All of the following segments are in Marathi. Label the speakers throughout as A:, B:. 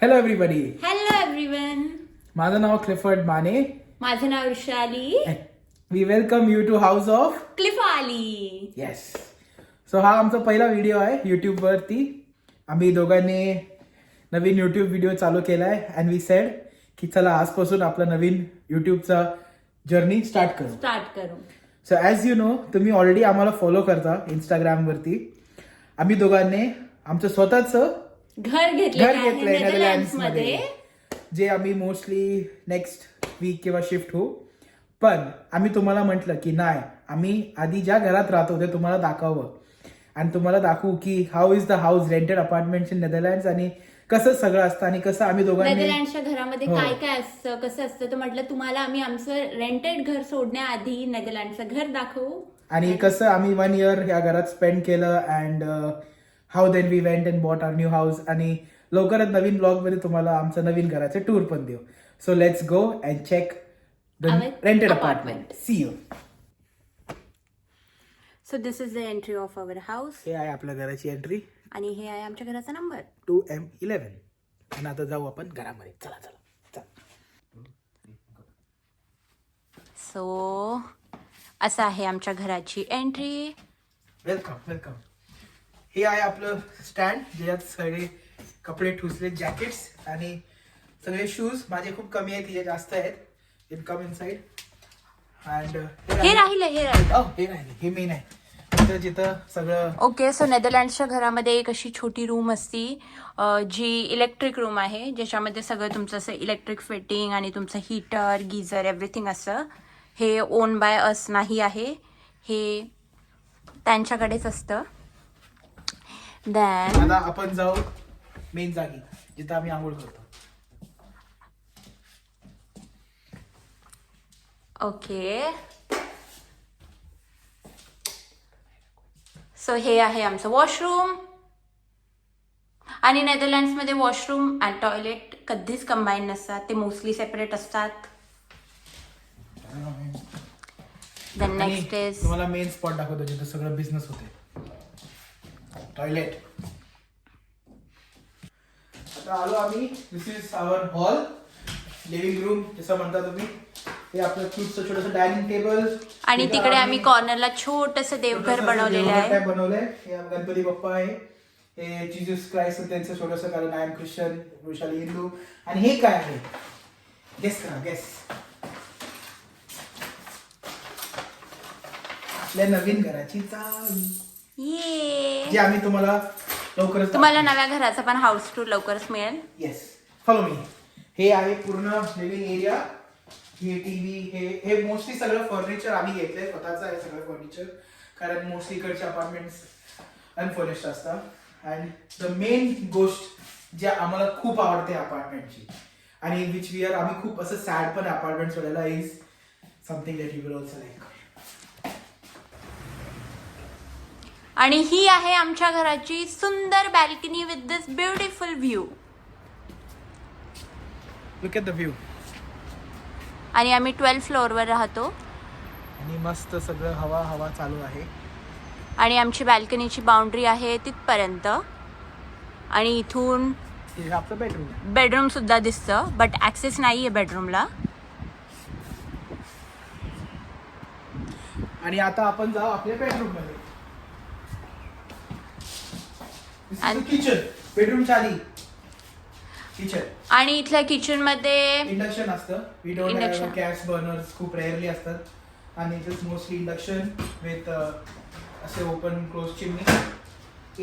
A: Hello everybody.
B: Hello everyone.
A: माझं नाव क्लिफर्ड माने.
B: माझं नाव Vrushali.
A: We welcome you to house of
B: Clifali.
A: Yes. So हा आमचा पहिला व्हिडिओ आहे युट्यूब वरती. आम्ही दोघांनी नवीन युट्यूब व्हिडिओ चालू केलाय अँड वी सेड की चला आजपासून आपला नवीन युट्यूबचा जर्नी स्टार्ट करू. सो ॲज यू नो, तुम्ही ऑलरेडी आम्हाला फॉलो करता इंस्टाग्राम वरती. आम्ही दोघांनी आमचं स्वतःचं
B: घर घेतलंय नेदरलँड्स मध्ये,
A: जे आम्ही मोस्टली नेक्स्ट वीक किंवा शिफ्ट होऊ. पण आम्ही तुम्हाला म्हटलं की नाही, आम्ही आधी ज्या घरात राहतो ते तुम्हाला दाखवावं आणि तुम्हाला दाखवू की how is the house rented apartment in Netherlands आणि कसं सगळं असतं आणि कसं आम्ही दोघांनी
B: नेदरलँडच्या घरामध्ये काय काय असतं, कसं असतं. तर म्हटलं तुम्हाला आम्ही आमचं रेंटेड घर सोडण्याआधी नेदरलँडचं घर दाखवू
A: आणि कसं आम्ही 1 year या घरात स्पेंड केलं and how then we went and bought our new house. आणि लवकरच नवीन ब्लॉग मध्ये तुम्हाला आमचं नवीन घराचे टूर पण देऊ. So let's go and check the
B: Our
A: rented
B: apartment.
A: Apartment. See you.
B: So this is the entry of our house.
A: हे आहे आपल्या घराची एंट्री
B: आणि हे आहे आमच्या घराचा नंबर
A: 2M11. आणि आता जाऊ आपण घरामध्ये. चला चला चला.
B: सो असं आहे आमच्या घराची एंट्री.
A: Welcome welcome. हे आहे आपलं स्टँड, ज्याच्यात सगळे कपडे ठुसले, जॅकेट्स आणि सगळे शूज. माझे खूप कमी आहेत, तिचे जास्त आहेत. इनकम इनसाइड अँड
B: हे राहिले
A: हे नाही, हे मेन आहे. जिथं सगळं
B: ओके. सो नेदरलँड्सच्या घरामध्ये एक अशी छोटी रूम असती जी इलेक्ट्रिक रूम आहे, ज्याच्यामध्ये सगळं तुमचं असं इलेक्ट्रिक फिटिंग आणि तुमचं हीटर, गीझर, एव्हरीथिंग असं. हे ओन बाय अस नाही आहे, हे त्यांच्याकडेच असतं. देन
A: आता आपण जाऊ मेन जागी जिथं आम्ही आंघोळ करतो.
B: ओके. सो हे आहे आमचं वॉशरूम. आणि नेदरलँड्समध्ये वॉशरूम आणि टॉयलेट कधीच कंबाईन नसतात, ते मोस्टली सेपरेट असतात. देन
A: आणि
B: नेक्स्ट इज
A: तुम्हाला मेन स्पॉट दाखवतो जिथं सगळं बिझनेस होते, टॉयलेट. आता आलो आम्ही. This is our hall, living room जसं म्हणता तुम्ही. हे आपलं छोटंसं डायनिंग टेबल.
B: आणि तिकडे आम्ही कॉर्नरला छोटंसं देवघर बनवलेलं आहे.
A: बनवलंय. हे गणपती बाप्पा आहे. हे जीजस क्राइस्ट त्यांचं छोटंसं, कारण I am Christian, Vrushali Hindu. आणि हे काय आहे गेस करा, गेस. आपल्या नवीन घराची चावी,
B: ये.
A: जी आम्ही तुम्हाला लवकरच
B: तुम्हाला नव्या घराचा पण हाऊस टूर लवकरच मिळेल.
A: Yes, follow me. हे आहे पूर्ण लिव्हिंग एरिया. हे टीव्ही, हे मोस्टली सगळं फर्निचर आम्ही घेतलंय, स्वतःचं आहे सगळं फर्निचर, कारण मोस्टली इकडचे अपार्टमेंट्स अनफर्निश्ड असतात. अँड द मेन गोष्ट जी आम्हाला खूप आवडते अपार्टमेंटची आणि विच वी आर, आम्ही खूप असं सॅड पण अपार्टमेंट सोडायला, is something that you will also like.
B: आणि ही आहे आमच्या घराची सुंदर balcony with this beautiful view.
A: Look at the view.
B: आणि आम्ही 12th फ्लोअरवर राहतो.
A: आणि मस्त सगळं हवा चालू आहे.
B: आणि आमची बॅल्कनीची बाउंड्री आहे तिथपर्यंत. आणि इथून
A: हे आपलं बेडरूम.
B: बेडरूम सुद्धा दिसतं, बट ऍक्सेस नाहीये बेडरूमला.
A: आणि आता आपण जाऊ आपल्या बेडरूम मध्ये. किचन, बेडरूमच्या आधी किचन.
B: आणि इथल्या किचन मध्ये
A: इंडक्शन असतं. We don't have gas burners, खूप रेअरली असतात. आणि it is mostly induction with असे open close chimney.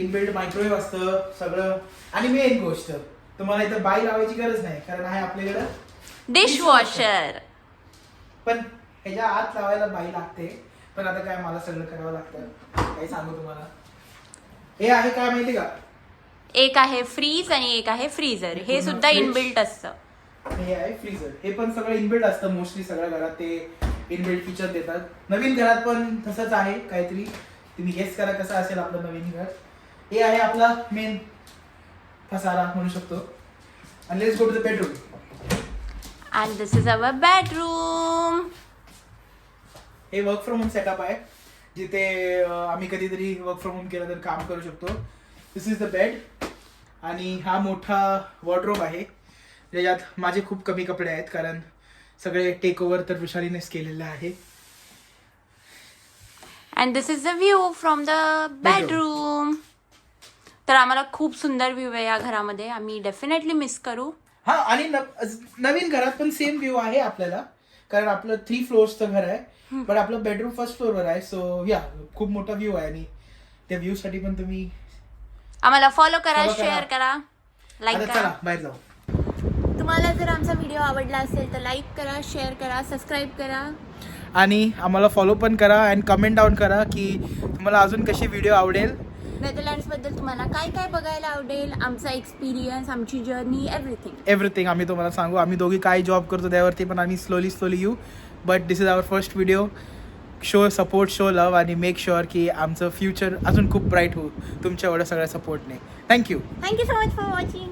A: Inbuilt microwave असतं सगळं. आणि मेन गोष्ट, तुम्हाला इथं बाई लावायची गरज नाही, कारण आहे आपल्याकडं
B: डिशवॉशर.
A: पण ह्याच्या आत लावायला बाई लागते. पण आता काय, मला सगळं करावं लागतं. काय सांगू तुम्हाला. हे आहे काय माहिती का,
B: एक आहे फ्रीज आणि एक आहे फ्रीजर. हे सुद्धा इनबिल्ट असतं.
A: हे आहे फ्रीजर. हे पण सगळं इनबिल्ट असतं. मोस्टली सगळ्या घरात ते इनबिल्ट फीचर देतात. नवीन घरात पण तसंच आहे काहीतरी. तुम्ही गेस करा कसं असेल आपलं नवीन घर. हे आहे आपला मेन पसारा म्हणू शकतो. आणि let's go to the bedroom.
B: And this is our bedroom.
A: हे वर्क फ्रॉम होम सेटअप आहे, जिथे आम्ही कधीतरी वर्क फ्रॉम होम केलं तर काम करू शकतो. दिस इज द बेड. आणि हा मोठा वॉर्डरोब आहे ज्याच्यात माझे खूप कमी कपडे आहेत कारण सगळे टेक ओव्हर तर विशालीनेच केलेलं आहे.
B: And this is the view from the bedroom. तर आम्हाला खूप सुंदर व्ह्यू आहे या घरामध्ये. आम्ही डेफिनेटली मिस करू.
A: हा आणि नवीन घरात पण सेम व्ह्यू आहे आपल्याला कारण आपलं 3 फ्लोअर्सचं घर आहे पण आपलं बेडरूम फर्स्ट फ्लोअरवर आहे. सो या खूप मोठा व्ह्यू आहे आणि त्या व्ह्यू साठी पण तुम्ही
B: आम्हाला फॉलो करा,
A: Follow करा.
B: शेअर करा, लाईक
A: आता
B: करा.
A: चला बाहेर जाऊ.
B: तुम्हाला जर आमचा व्हिडिओ आवडला असेल तर लाईक करा, शेअर करा, सबस्क्राईब करा.
A: आणि आम्हाला फॉलो पण करा आणि कमेंट डाऊन करा की तुम्हाला अजून कशी व्हिडिओ आवडेल.
B: नेदरलँड्सबद्दल तुम्हाला काय काय बघायला आवडेल, आमचा एक्सपिरियन्स, आमची जर्नी,
A: एव्हरीथिंग आम्ही तुम्हाला सांगू. आम्ही दोघी काय जॉब करतो त्यावरती पण आम्ही स्लोली येऊ. But this is our first video. Show support, show love आणि मेक शुअर की आमचं फ्युचर अजून खूप ब्राईट होऊ तुमच्या एवढ्या सगळ्या सपोर्टने. Thank you
B: thank you so much for watching.